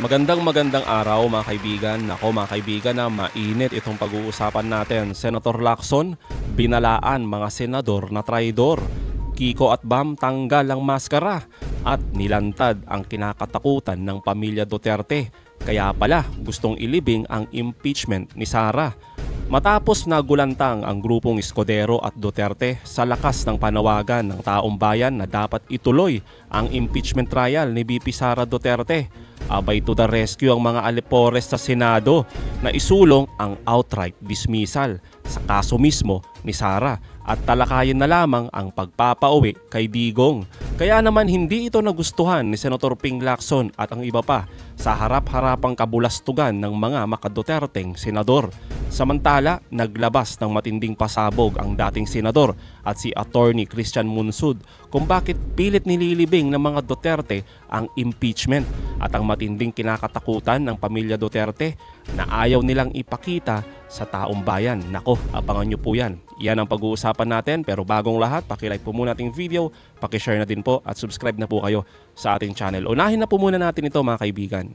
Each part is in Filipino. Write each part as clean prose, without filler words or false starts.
Magandang araw mga kaibigan. Nako mga kaibigan, na mainit itong pag-uusapan natin. Senator Lacson, binalaan mga senador na traidor. Kiko at Bam, tanggal ang maskara. At nilantad ang kinakatakutan ng pamilya Duterte. Kaya pala gustong ilibing ang impeachment ni Sara. Matapos nagulantang ang grupong Escudero at Duterte sa lakas ng panawagan ng taong bayan na dapat ituloy ang impeachment trial ni VP Sara Duterte, abay to the rescue ang mga alipores sa Senado na isulong ang outright dismissal sa kaso mismo ni Sara at talakayin na lamang ang pagpapauwi kay Digong. Kaya naman hindi ito nagustuhan ni Senator Ping Lacson at ang iba pa sa harap-harapang kabulastugan ng mga makaduterteng senador. Samantala, naglabas ng matinding pasabog ang dating senador at si Attorney Christian Munsud kung bakit pilit nililibing ng mga Duterte ang impeachment at ang matinding kinakatakutan ng pamilya Duterte na ayaw nilang ipakita sa taong bayan. Nako, abangan nyo po yan. Yan ang pag-uusapan natin, pero bagong lahat, pakilike po muna ating video, pakishare na din po at subscribe na po kayo sa ating channel. Unahin na po muna natin ito mga kaibigan.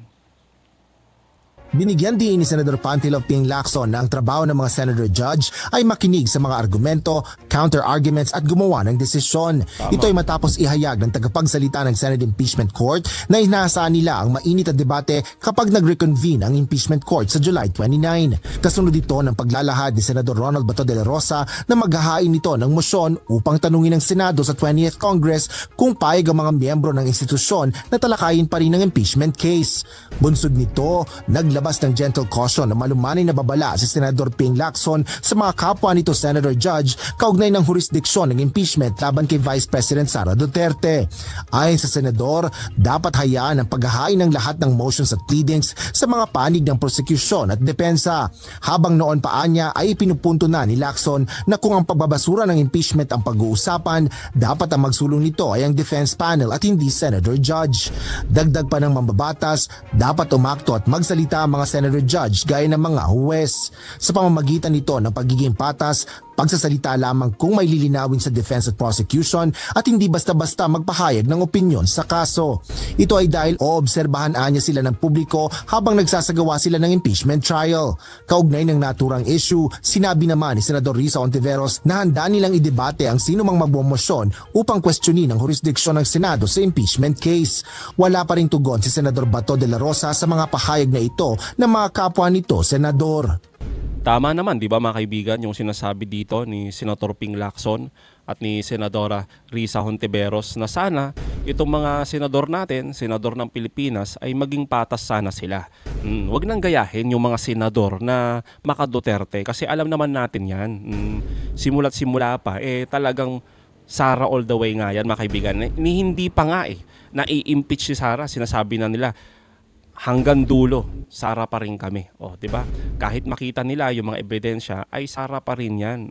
Binigyan din ni Senador Panfilo Ping Lacson na ang trabaho ng mga Senator Judge ay makinig sa mga argumento, counter-arguments at gumawa ng desisyon. Ito ay matapos ihayag ng tagapagsalita ng Senate Impeachment Court na inaasahan nila ang mainit na debate kapag nag-reconvene ang Impeachment Court sa July 29. Kasunod ito ng paglalahad ni Senador Ronald Bato de la Rosa na maghahain nito ng motion upang tanungin ng Senado sa 20th Congress kung payag ang mga miyembro ng institusyon na talakayin pa rin ang impeachment case. Bunsod nito, naglabas ng gentle caution na malumanay na babala si Senador Ping Lacson sa mga kapwa nito Senator Judge kaugnay ng jurisdiksyon ng impeachment laban kay Vice President Sara Duterte. Ayon sa Senador, dapat hayaan ang paghahain ng lahat ng motions at pleadings sa mga panig ng prosecution at depensa. Habang noon pa anya ay pinupunto na ni Lacson na kung ang pagbabasura ng impeachment ang pag-uusapan, dapat ang magsulong nito ay ang defense panel at hindi Senator Judge. Dagdag pa ng mambabatas, dapat umakto at magsalita ang mga Senator Judge gaya ng mga huwes. Sa pamamagitan nito ng pagiging patas, pagsasalita lamang kung may lilinawin sa defense at prosecution at hindi basta-basta magpahayag ng opinyon sa kaso. Ito ay dahil oobserbahan anya sila ng publiko habang nagsasagawa sila ng impeachment trial. Kaugnay ng naturang issue, sinabi naman ni Senador Risa Ontiveros na handa nilang idebate ang sino mang magbomosyon upang questionin ang jurisdiksyon ng Senado sa impeachment case. Wala pa rin tugon si Senador Bato de la Rosa sa mga pahayag na ito ng mga kapwa nito senador. Tama naman, di ba mga kaibigan, yung sinasabi dito ni Senator Ping Lacson at ni Senadora Risa Hontiveros na sana itong mga senador natin, senador ng Pilipinas, ay maging patas sana sila. Huwag nang gayahin yung mga senador na maka-Duterte kasi alam naman natin yan. Simula't simula pa, talagang Sara all the way nga yan mga kaibigan. Hindi pa nga na-i-impeach si Sara, sinasabi na nila, hanggang dulo, Sara pa rin kami. Di ba? Kahit makita nila yung mga ebidensya, ay Sara pa rin yan.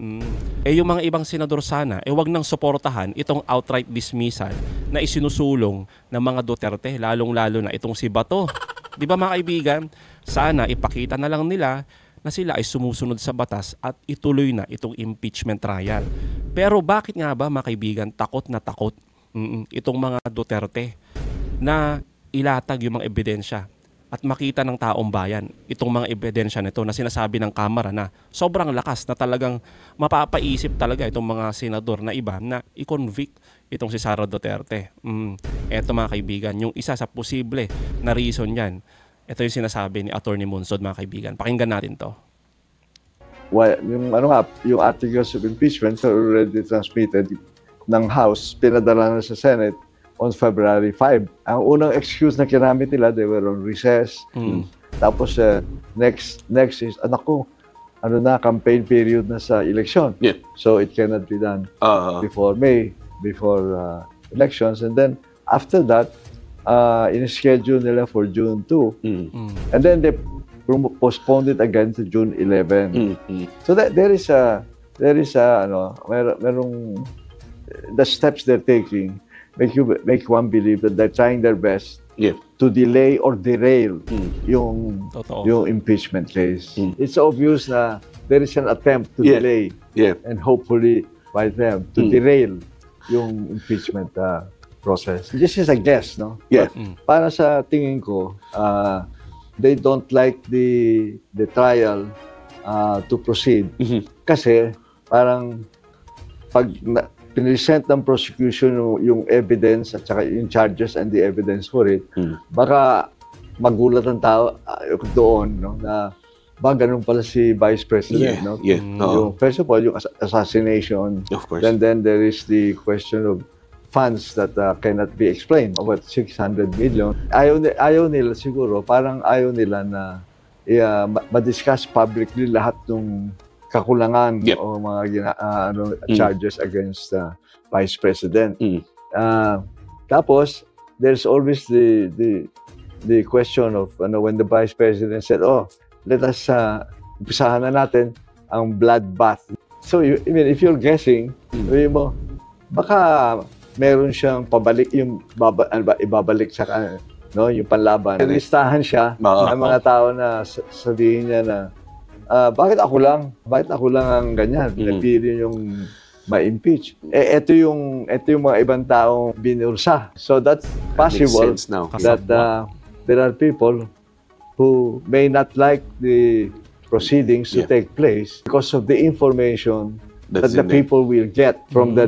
Yung mga ibang senador sana, wag nang suportahan itong outright dismissal na isinusulong ng mga Duterte, lalong-lalo na itong si Bato. Di ba mga kaibigan? Sana ipakita na lang nila na sila ay sumusunod sa batas at ituloy na itong impeachment trial. Pero bakit nga ba mga kaibigan, takot na takot itong mga Duterte na ilatag yung mga ebidensya at makita ng taong bayan itong mga ebidensya nito na sinasabi ng Kamara na sobrang lakas na talagang mapapaisip talaga itong mga senador na iba na i-convict itong si Sara Duterte. Eto mga kaibigan, yung isa sa posible na reason yan, ito yung sinasabi ni Attorney Munsud mga kaibigan. Pakinggan natin to. Well, yung articles of impeachment are already transmitted ng House, pinadala na sa Senate on February 5. Ang unang excuse na kinamit nila, they were on recess. Tapos next is, campaign period na sa election. Yeah. So it cannot be done before May, before elections. And then after that, in-schedule nila for June 2. And then they postponed it again to June 11. So that there is merong the steps they're taking make one believe that they're trying their best to delay or derail yung impeachment case. It's obvious na there is an attempt to delay and hopefully by them to derail yung impeachment process. This is a guess, no? Yeah. Para sa tingin ko, they don't like the trial to proceed. Kasi parang pag present ng prosecution yung evidence at saka yung charges and the evidence for it, baka magulat ang tao doon, no, na ba ganun pala si Vice President, no? Yeah. Yung, first of all, yung assassination. Of course. Then there is the question of funds that cannot be explained. About 600 million. Ayaw nila siguro, parang ayaw nila na ma-discuss publicly lahat ng kakulangan o mga charges against Vice President. Tapos, there's always the question of when the Vice President said, let us umpisahan na natin ang bloodbath. So, if you're guessing, sabi mo, baka meron siyang pabalik yung ibabalik sa yung panlaban. Listahan siya ng mga tao na sabihin niya na bakit ako lang? Bakit ako lang ang ganyan? Napili yung ma-impeach. Ito yung mga ibang taong binursa. So that's possible that there are people who may not like the proceedings to take place because of the information that the people will get from the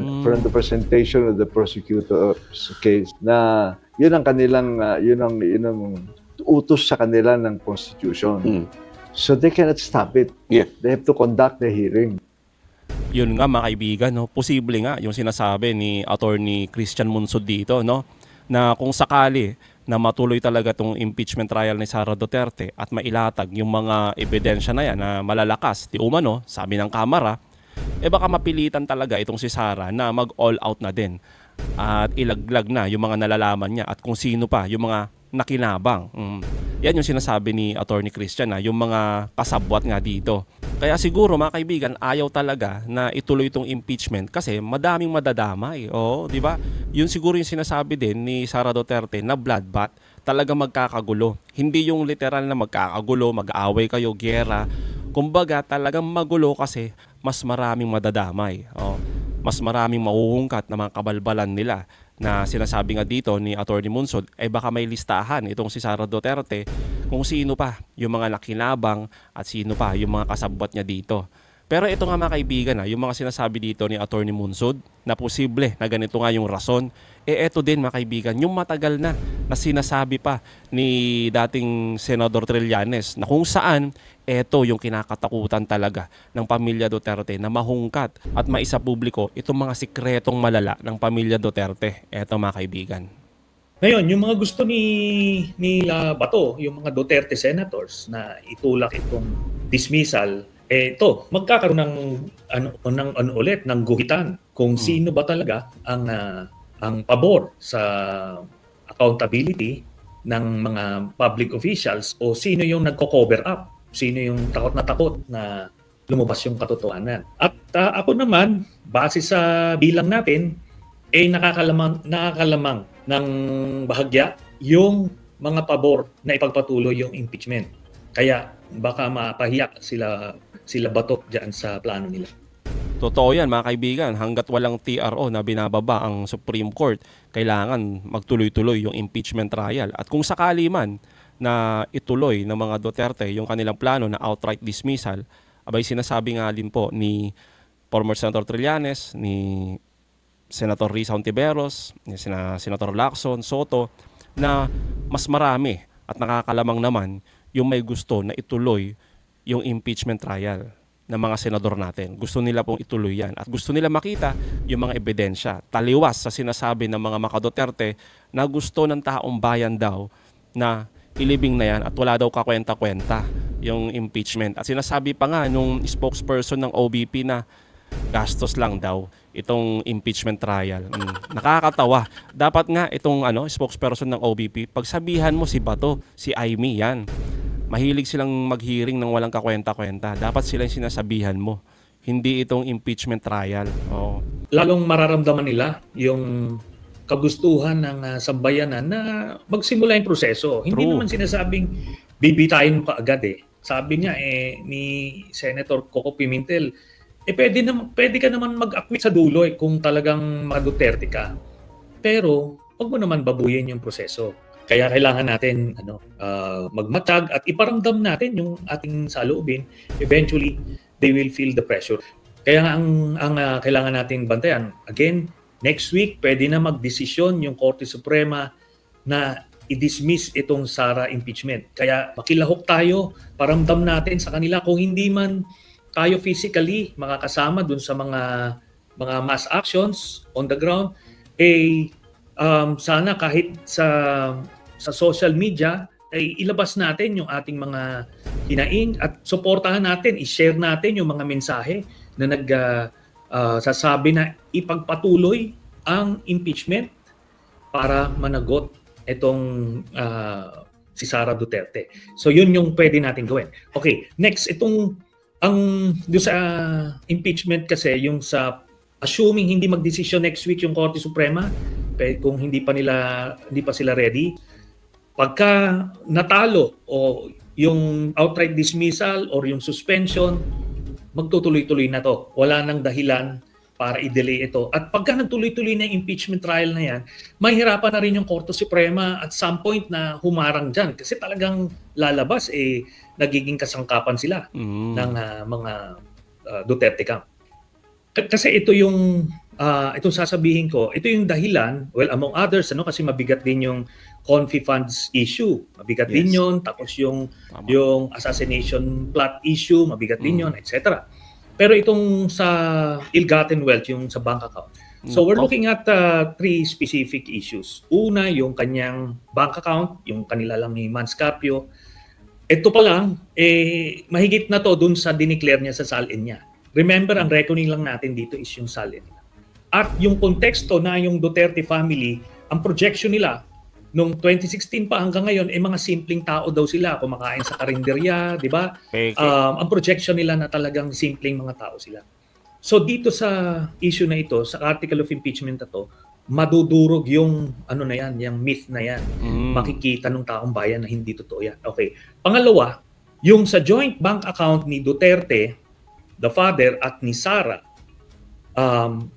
presentation of the prosecutor's case, na yun ang kanilang yun ang utos sa kanila ng constitution. So they cannot stop it. They have to conduct the hearing. Yun nga mga kaibigan, no? Posible nga yung sinasabi ni Attorney Christian Munsod dito, no? Na kung sakali na matuloy talaga itong impeachment trial ni Sara Duterte at mailatag yung mga ebidensya na yan na malalakas, di umano, sabi ng Kamara, baka mapilitan talaga itong si Sara na mag-all out na din at ilaglag na yung mga nalalaman niya at kung sino pa yung mga nakinabang. Yan yung sinasabi ni Attorney Christian, yung mga kasabwat nga dito. Kaya siguro mga kaibigan, ayaw talaga na ituloy itong impeachment kasi madaming madadamay. Di ba? Yun siguro yung sinasabi din ni Sara Duterte na bloodbath, talaga magkakagulo. Hindi yung literal na magkakagulo, mag-aaway kayo, giyera. Kumbaga talagang magulo kasi mas maraming madadamay. Mas maraming mauungkat na mga kabalbalan nila na sinasabi nga dito ni Attorney Munsod, baka may listahan itong si Sara Duterte kung sino pa yung mga nakinabang at sino pa yung mga kasabwat niya dito. Pero ito nga mga kaibigan, yung mga sinasabi dito ni Attorney Munsod na posible na ganito nga yung rason, ito din mga kaibigan, yung matagal na sinasabi pa ni dating Senador Trillanes na kung saan ito yung kinakatakutan talaga ng pamilya Duterte na mahungkat at maisapubliko itong mga sikretong malala ng pamilya Duterte. Ito mga kaibigan. Ngayon, yung mga gusto ni Bato, yung mga Duterte senators na itulak itong dismissal, ito, magkakaroon ng ulit ng guhitan kung sino ba talaga ang pabor sa accountability ng mga public officials o sino yung nagko-cover up, sino yung takot na lumabas yung katotohanan. At ako naman, base sa bilang natin, nakakalamang ng bahagya yung mga pabor na ipagpatuloy yung impeachment. Kaya baka mapahiya sila Bato dyan sa plano nila. Totoo yan mga kaibigan, hanggat walang TRO na binababa ang Supreme Court, kailangan magtuloy-tuloy yung impeachment trial. At kung sakali man na ituloy ng mga Duterte yung kanilang plano na outright dismissal, sinasabi nga din po ni former Senator Trillanes, ni Senator Risa Hontiveros, ni Senator Lacson, Soto, na mas marami at nakakalamang naman yung may gusto na ituloy yung impeachment trial ng mga senador natin. Gusto nila pong ituloy yan at gusto nila makita yung mga ebidensya. Taliwas sa sinasabi ng mga maka-Duterte na gusto ng taong bayan daw na ilibing na yan at wala daw kakwenta-kwenta yung impeachment. At sinasabi pa nga nung spokesperson ng OBP na gastos lang daw itong impeachment trial. Nakakatawa. Dapat nga itong spokesperson ng OBP, pagsabihan mo si Bato, si Aimee yan. Mahilig silang mag-hearing ng walang kakwenta-kwenta. Dapat sila yung sinasabihan mo. Hindi itong impeachment trial. Lalong mararamdaman nila yung kagustuhan ng sambayanan na magsimula yung proseso. Hindi naman sinasabing bibitayin mo kaagad Sabi niya ni Senator Coco Pimentel, pwede ka naman mag-acquit sa dulo kung talagang mga Duterte ka. Pero huwag mo naman babuyin yung proseso. Kaya kailangan natin magmatag at iparamdam natin yung ating saloobin. Eventually, they will feel the pressure. Kaya nga ang kailangan nating bantayan, again, next week, pwede na magdesisyon yung Korte Suprema na i-dismiss itong Sara impeachment. Kaya makilahok tayo, paramdam natin sa kanila kung hindi man tayo physically makakasama dun sa mga mass actions on the ground, sana kahit sa social media ay ilabas natin yung ating mga hinaing at suportahan natin, i-share natin yung mga mensahe na sasabi na ipagpatuloy ang impeachment para managot itong si Sara Duterte. So yun yung pwede natin gawin. Okay, next itong doon sa impeachment kasi yung sa assuming hindi magdesisyon next week yung Korte Suprema, kung hindi pa sila ready, pagka natalo o yung outright dismissal or yung suspension, magtutuloy-tuloy na to. Wala nang dahilan para i-delay ito. At pagka nagtuloy-tuloy na yung impeachment trial na yan, mahirapan na rin yung Korte Suprema at some point na humarang dyan. Kasi talagang lalabas, nagiging kasangkapan sila ng mga Duterte camp. Kasi ito yung itong sasabihin ko, ito yung dahilan, well, among others, kasi mabigat din yung Confi funds issue. Mabigat din yun. Tapos yung assassination plot issue, mabigat din yun, etc. Pero itong sa ill-gotten wealth, yung sa bank account. So we're looking at 3 specific issues. Una, yung kanyang bank account, yung kanila lang ni Manscapio. Ito pa lang, mahigit na to dun sa dineclare niya sa SALN niya. Remember, ang reckoning lang natin dito is yung SALN. At yung konteksto na yung Duterte family, ang projection nila, nung 2016 pa hanggang ngayon, mga simpleng tao daw sila, kumakain sa karinderya, di ba? Ang projection nila na talagang simpleng mga tao sila. So dito sa issue na ito, sa article of impeachment na to, madudurog yung yung myth na yan. Makikita ng taong bayan na hindi totoo yan. Okay. Pangalawa, yung sa joint bank account ni Duterte, the father, at ni Sara,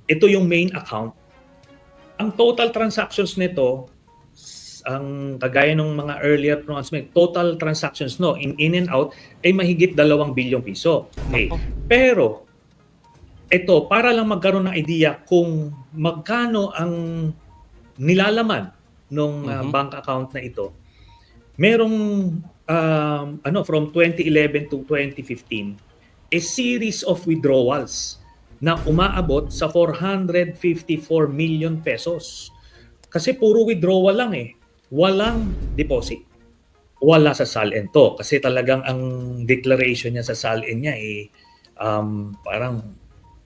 ito yung main account. Ang total transactions nito, ang kagaya ng mga earlier pronouncement, total transactions in and out ay mahigit 2 bilyong piso. Okay. Pero ito, para lang magkaroon ng idea kung magkano ang nilalaman ng bank account na ito, merong from 2011 to 2015, a series of withdrawals na umaabot sa 454 million pesos. Kasi puro withdrawal lang walang deposit. Wala sa SALN to. Kasi talagang ang declaration niya sa SALN niya parang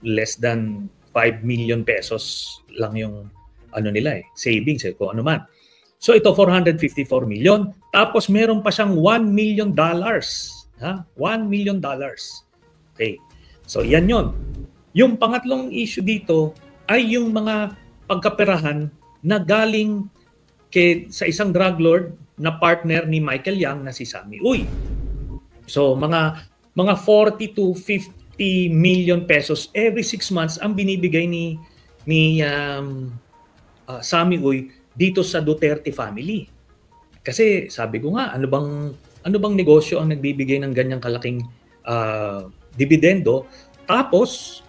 less than 5 million pesos lang yung savings kung ano man. So ito 454 million. Tapos meron pa siyang $1 million. $1 million. Okay. So yan yon. Yung pangatlong issue dito ay yung mga pagkaperahan na galing sa isang drug lord na partner ni Michael Yang na si Sammy Uy. So mga 40 to 50 million pesos every 6 months ang binibigay ni Sammy Uy dito sa Duterte family. Kasi sabi ko nga, ano bang negosyo ang nagbibigay ng ganyang kalaking dividendo? Tapos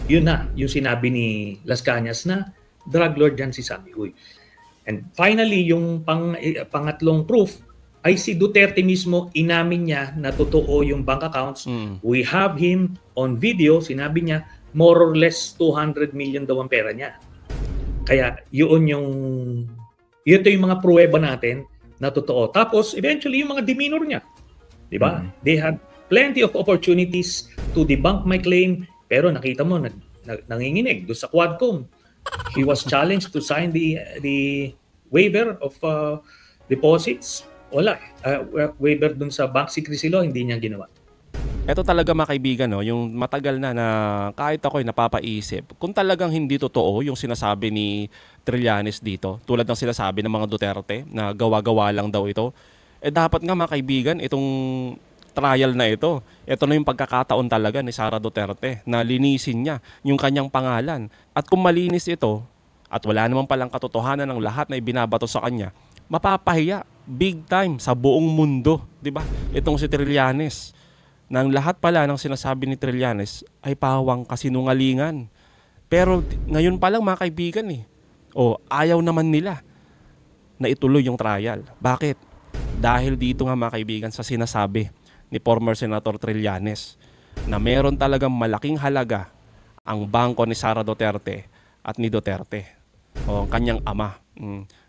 yun na, yung sinabi ni Las Cañas na drug lord yan si Sammy Uy. And finally, yung pangatlong proof ay si Duterte mismo, inamin niya na totoo yung bank accounts. We have him on video, sinabi niya, more or less 200 million daw ang pera niya. Kaya ito yung mga pruweba natin na totoo. Tapos eventually yung mga demeanor niya. Di ba? They had plenty of opportunities to debunk my claim, pero nakita mo, nanginginig doon sa Quadcom. He was challenged to sign the waiver of deposits. Wala. Waiver dun sa bank secrecy law, hindi niya ginawa. Ito talaga mga kaibigan, yung matagal na kahit ako'y napapaisip, kung talagang hindi totoo yung sinasabi ni Trillanes dito, tulad ng sinasabi ng mga Duterte na gawa-gawa lang daw ito, dapat nga mga kaibigan, itong trial na ito na yung pagkakataon talaga ni Sara Duterte na linisin niya yung kanyang pangalan. At kung malinis ito, at wala naman palang katotohanan ng lahat na ibinabato sa kanya, mapapahiya big time sa buong mundo, 'di ba? Itong si Trillanes, nang lahat pala ng sinasabi ni Trillanes ay pawang kasinungalingan. Pero ngayon pa lang mga kaibigan ayaw naman nila na ituloy yung trial. Bakit? Dahil dito nga mga kaibigan sa sinasabi ni former Senator Trillanes na meron talagang malaking halaga ang bangko ni Sara Duterte at ni Duterte o ang kanyang ama.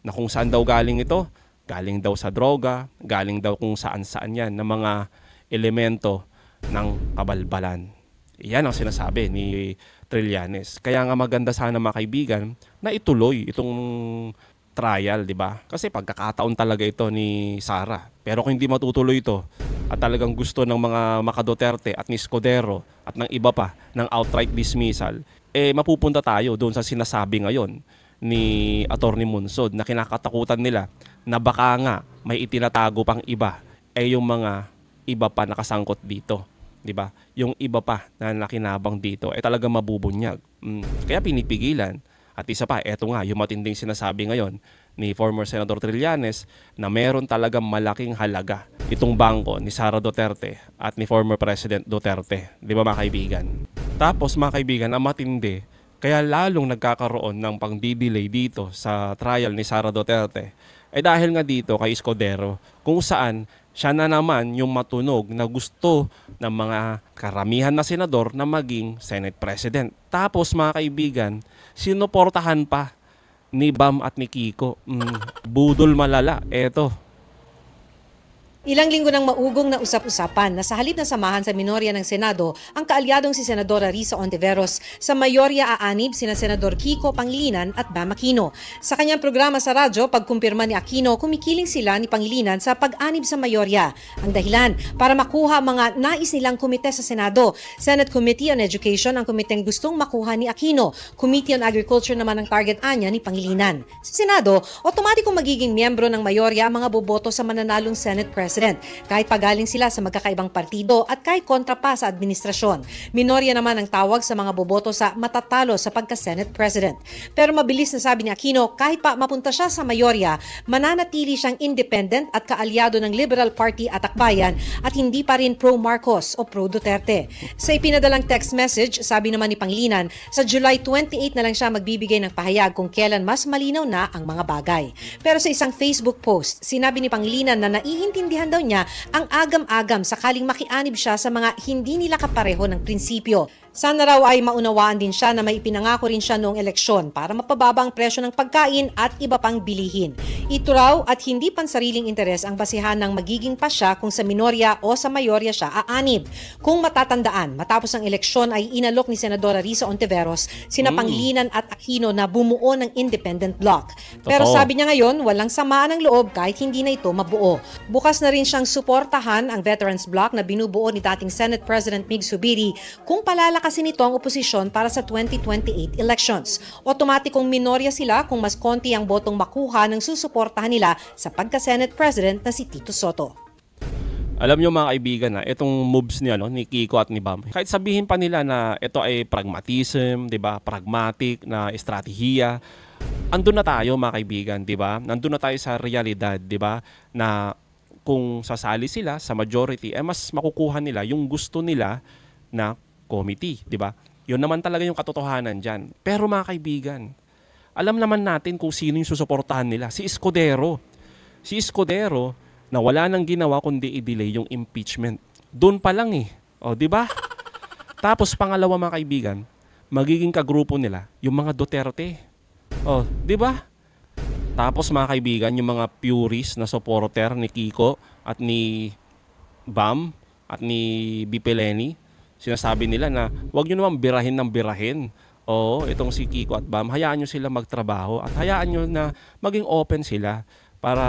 Na kung saan daw galing ito? Galing daw sa droga, galing daw kung saan-saan yan na mga elemento ng kabalbalan. Iyan ang sinasabi ni Trillanes. Kaya nga maganda sana mga kaibigan na ituloy itong trial, di ba? Kasi pagkakataon talaga ito ni Sara. Pero kung hindi matutuloy ito at talagang gusto ng mga Duterte at ni Escudero at ng iba pa ng outright dismissal, mapupunta tayo doon sa sinasabi ngayon ni Atty. Munsod na kinakatakutan nila na baka nga may itinatago pang iba yung mga iba pa nakasangkot dito, 'di ba? Yung iba pa na nakinabang dito talagang mabubunyag. Kaya pinipigilan. At isa pa, eto nga yung matinding sinasabi ngayon ni former Senator Trillanes na meron talagang malaking halaga itong bangko ni Sara Duterte at ni former President Duterte. Di ba mga kaibigan? Tapos mga kaibigan, ang matindi, kaya lalong nagkakaroon ng pang-delay dito sa trial ni Sara Duterte dahil nga dito kay Escudero kung saan siya na naman yung matunog na gusto ng mga karamihan na senador na maging Senate President. Tapos mga kaibigan, sinuportahan pa ni Bam at ni Kiko. Budol malala. Eto. Ilang linggo nang maugong na usap-usapan na sa halip na samahan sa minorya ng Senado ang kaalyadong si Senadora Risa Hontiveros, sa mayorya aanib sina Senador Kiko Pangilinan at Bam Aquino. Sa kanyang programa sa radyo, pagkumpirma ni Aquino, kumikiling sila ni Pangilinan sa pag-anib sa mayorya. Ang dahilan para makuha mga nais nilang komite sa Senado. Senate Committee on Education ang komiteng gustong makuha ni Aquino. Committee on Agriculture naman ang target anya ni Pangilinan. Sa Senado, otomatikong magiging miyembro ng mayorya ang mga boboto sa mananalong Senate President. Kahit pagaling sila sa magkakaibang partido at kahit kontra pa sa administrasyon. Minorya naman ang tawag sa mga boboto sa matatalo sa pagka-Senate President. Pero mabilis na sabi ni Aquino, kahit pa mapunta siya sa mayorya, mananatili siyang independent at kaalyado ng Liberal Party at Akbayan at hindi pa rin pro-Marcos o pro-Duterte. Sa ipinadalang text message, sabi naman ni Pangilinan, sa July 28 na lang siya magbibigay ng pahayag kung kailan mas malinaw na ang mga bagay. Pero sa isang Facebook post, sinabi ni Pangilinan na naiintindihan daw niya ang agam-agam sakaling makianib siya sa mga hindi nila kapareho ng prinsipyo. Sana raw ay maunawaan din siya na may ipinangako rin siya noong eleksyon para mapababa ang presyo ng pagkain at iba pang bilihin. Ito raw at hindi pansariling interes ang basihan ng magiging pasya kung sa minorya o sa mayorya siya aanib. Kung matatandaan, matapos ang eleksyon ay inalok ni Senadora Risa Hontiveros sina Pangilinan at Aquino na bumuo ng independent bloc. Pero sabi niya ngayon, walang samaan ng loob kahit hindi na ito mabuo. Bukas na rin siyang suportahan ang Veterans Bloc na binubuo ni dating Senate President Mig Zubiri kung palalakasin nito ang oposisyon para sa 2028 elections. Otomatikong minorya sila kung mas konti ang botong makuha ng susuportahan nila sa pagka-Senate President na si Tito Soto. Alam nyo mga kaibigan itong moves niya ni Kiko at ni Bam. Kahit sabihin pa nila na ito ay pragmatism, 'di ba? Pragmatic na estratehiya. Andun na tayo mga kaibigan, 'di ba? Nandun na tayo sa realidad, 'di ba? Na kung sasali sila sa majority, mas makukuha nila yung gusto nila na committee, 'di ba? 'Yun naman talaga yung katotohanan diyan. Pero mga kaibigan, alam naman natin kung sino yung susuportahan nila, si Escudero. Si Escudero na wala nang ginawa kundi i-delay yung impeachment. Doon pa lang 'di ba? Tapos pangalawa mga kaibigan, magiging kagrupo nila yung mga Duterte. 'Di ba? Tapos mga kaibigan, yung mga purist na supporter ni Kiko at ni Bam at ni BP Leni, sinasabi nila na huwag nyo naman birahin ng birahin. Itong si Kiko at Bam, hayaan nyo sila magtrabaho at hayaan nyo na maging open sila para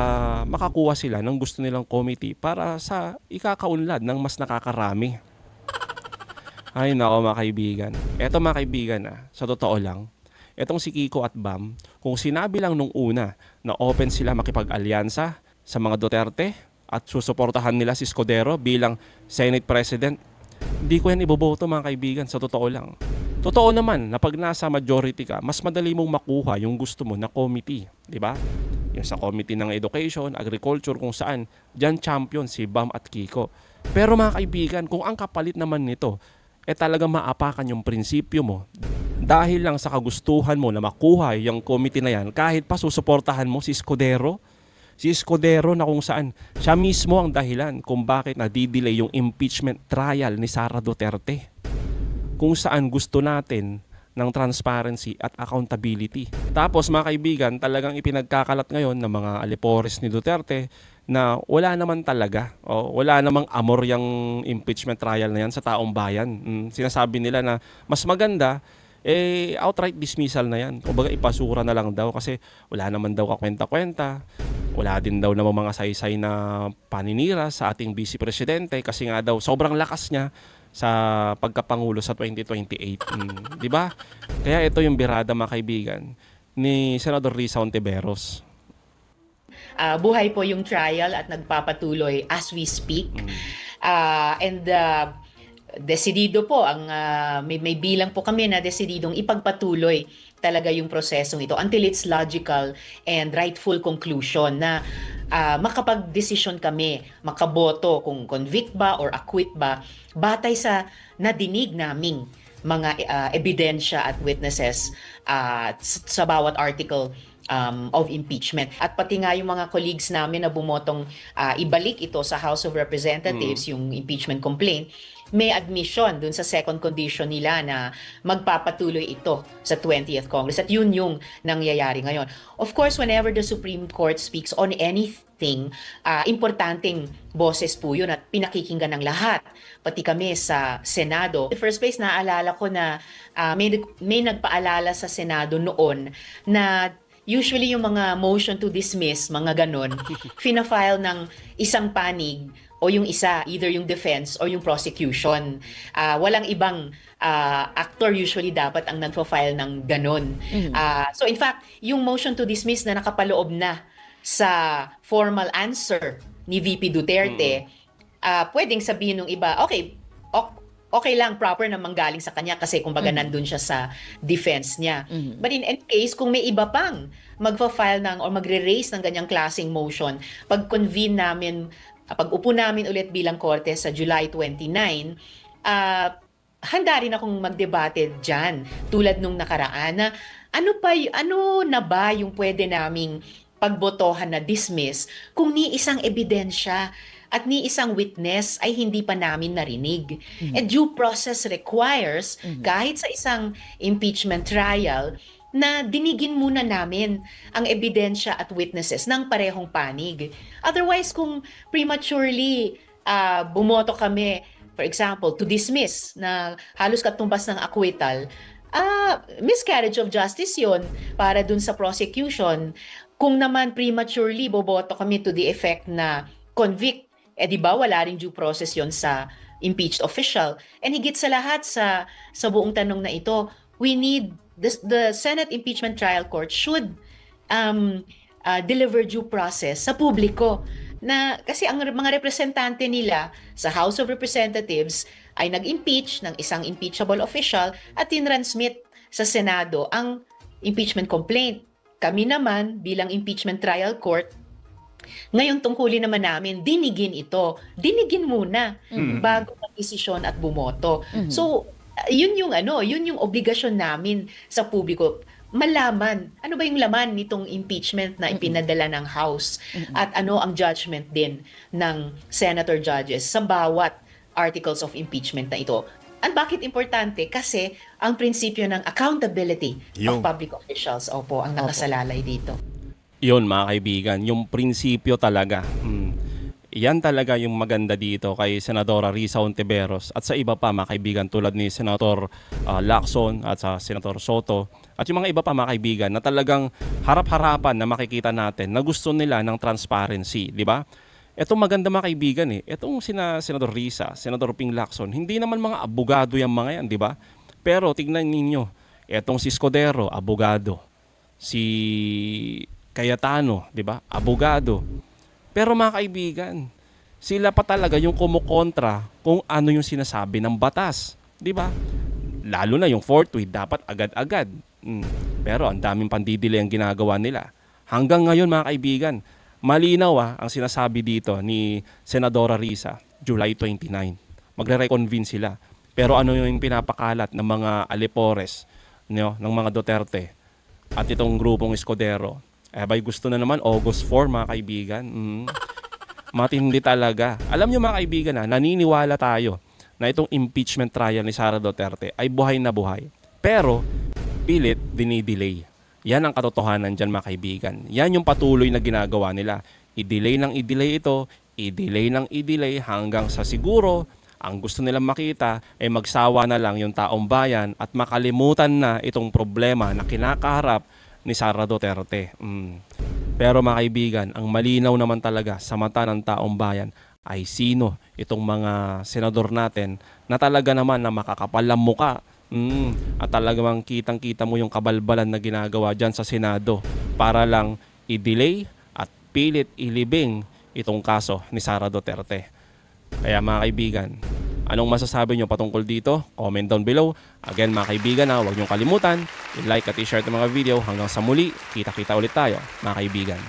makakuha sila ng gusto nilang committee para sa ikakaunlad ng mas nakakarami. Ay nako mga kaibigan. Eto mga kaibigan sa totoo lang, etong si Kiko at Bam, kung sinabi lang nung una na open sila makipag-alyansa sa mga Duterte at susuportahan nila si Escudero bilang Senate President, hindi ko yan iboboto mga kaibigan, sa totoo lang. Totoo naman na pag nasa majority ka, mas madali mong makuha yung gusto mo na committee, di ba? Yung sa committee ng education, agriculture, kung saan, dyan champion si Bam at Kiko. Pero mga kaibigan, kung ang kapalit naman nito, talagang maapakan yung prinsipyo mo, dahil lang sa kagustuhan mo na makuha yung committee na yan, kahit pa susuportahan mo si Escudero na kung saan siya mismo ang dahilan kung bakit nadidelay yung impeachment trial ni Sara Duterte. Kung saan gusto natin ng transparency at accountability. Tapos mga kaibigan, talagang ipinagkakalat ngayon ng mga alipores ni Duterte na wala naman talaga, wala namang amor yung impeachment trial na yan sa taong bayan. Sinasabi nila na mas maganda, outright dismissal na yan. Kumbaga ipasura na lang daw kasi wala naman daw kakwenta-kwenta. Wala din daw namang mga saysay na paninira sa ating Vice Presidente kasi nga daw sobrang lakas niya sa pagkapangulo sa 2028. Di ba? Kaya ito yung birada mga kaibigan ni Senador Risa Hontiveros. Buhay po yung trial at nagpapatuloy as we speak. Desidido po ang may bilang po kami na desididong ipagpatuloy talaga yung prosesong ito until its logical and rightful conclusion na makapag-desisyon kami, makaboto kung convict ba or acquit ba batay sa nadinig naming mga ebidensya at witnesses sa bawat article of impeachment. At pati nga yung mga colleagues namin na bumotong ibalik ito sa House of Representatives, yung impeachment complaint, may admission dun sa second condition nila na magpapatuloy ito sa 20th Congress. At yun yung nangyayari ngayon. Of course, whenever the Supreme Court speaks on anything, importanteng boses po yun at pinakikinggan ng lahat. Pati kami sa Senado. In the first place, naalala ko na may nagpaalala sa Senado noon na usually yung mga motion to dismiss, mga ganon, fina-file ng isang panig o yung isa, either yung defense or yung prosecution. Walang ibang actor usually dapat ang nagpo-file ng ganon. So in fact, yung motion to dismiss na nakapaloob na sa formal answer ni VP Duterte, pwedeng sabihin ng iba, okay lang, proper na manggaling sa kanya kasi kumbaga nandun siya sa defense niya. But in any case, kung may iba pang magfa-file ng or magre-raise ng ganyang klaseng motion, pag-convene namin, pag-upo namin ulit bilang korte sa July 29, handa rin akong magdebate dyan tulad nung nakaraan na ano na ba yung pwede naming pagbotohan na dismiss kung ni isang ebidensya at ni isang witness ay hindi pa namin narinig. And due process requires, kahit sa isang impeachment trial, na dinigin muna namin ang ebidensya at witnesses ng parehong panig. Otherwise, kung prematurely bumoto kami, for example, to dismiss na halos katumbas ng acquittal, miscarriage of justice yun para dun sa prosecution. Kung naman prematurely boboto kami to the effect na convict, di ba wala rin due process yon sa impeached official. And higit sa lahat sa buong tanong na ito, we need the Senate Impeachment Trial Court should deliver due process sa publiko. Na kasi ang mga representante nila sa House of Representatives ay nag-impeach ng isang impeachable official at tinransmit sa Senado ang impeachment complaint. Kami naman bilang impeachment trial court, ngayon tungkulin naman namin, dinigin ito. Dinigin muna bago mag-desisyon at bumoto. So, yun yung obligasyon namin sa publiko. Malaman, ano ba yung laman nitong impeachment na ipinadala ng House at ano ang judgment din ng senator judges sa bawat articles of impeachment na ito. At bakit importante? Kasi ang prinsipyo ng accountability of public officials ang nakasalalay dito. Yun mga kaibigan, yung prinsipyo talaga. Yan talaga yung maganda dito kay Senadora Risa Hontiveros at sa iba pa mga kaibigan tulad ni Senator Lacson at sa Senator Soto at yung mga iba pa mga kaibigan na talagang harap-harapan na makikita natin na gusto nila ng transparency, di ba? Etong maganda mga kaibigan etong Senador Risa, Senador Ping Lacson, hindi naman mga abogado yung mga yan, di ba? Pero tignan ninyo, etong si Escudero, abogado. Si Cayetano, di ba? Abogado. Pero mga kaibigan, sila pa talaga yung kumukontra kung ano yung sinasabi ng batas, di ba? Lalo na yung fourth tweet, dapat agad-agad. Pero ang daming pandidili ang ginagawa nila. Hanggang ngayon mga kaibigan, malinaw ang sinasabi dito ni Senadora Risa, July 29. Magre-reconvene sila. Pero ano yung pinapakalat ng mga alipores, ng mga Duterte at itong grupong Escudero? Bay gusto na naman August 4 mga kaibigan. Matindi talaga. Alam nyo mga kaibigan naniniwala tayo na itong impeachment trial ni Sara Duterte ay buhay na buhay. Pero pilit dinidelay. Yan ang katotohanan dyan mga kaibigan. Yan yung patuloy na ginagawa nila. I-delay ng i-delay ito, i-delay ng i-delay hanggang sa siguro ang gusto nilang makita ay magsawa na lang yung taong bayan at makalimutan na itong problema na kinakaharap ni Sara Duterte. Pero mga kaibigan, ang malinaw naman talaga sa mata ng taong bayan ay sino itong mga senador natin na talaga naman na makakapal ang muka. At talagang kitang-kita mo yung kabalbalan na ginagawa dyan sa Senado para lang i-delay at pilit ilibing itong kaso ni Sara Duterte. Kaya mga kaibigan, anong masasabi nyo patungkol dito? Comment down below. Again mga kaibigan, huwag nyo kalimutan i-like at i-share itong mga video. Hanggang sa muli, kita-kita ulit tayo mga kaibigan.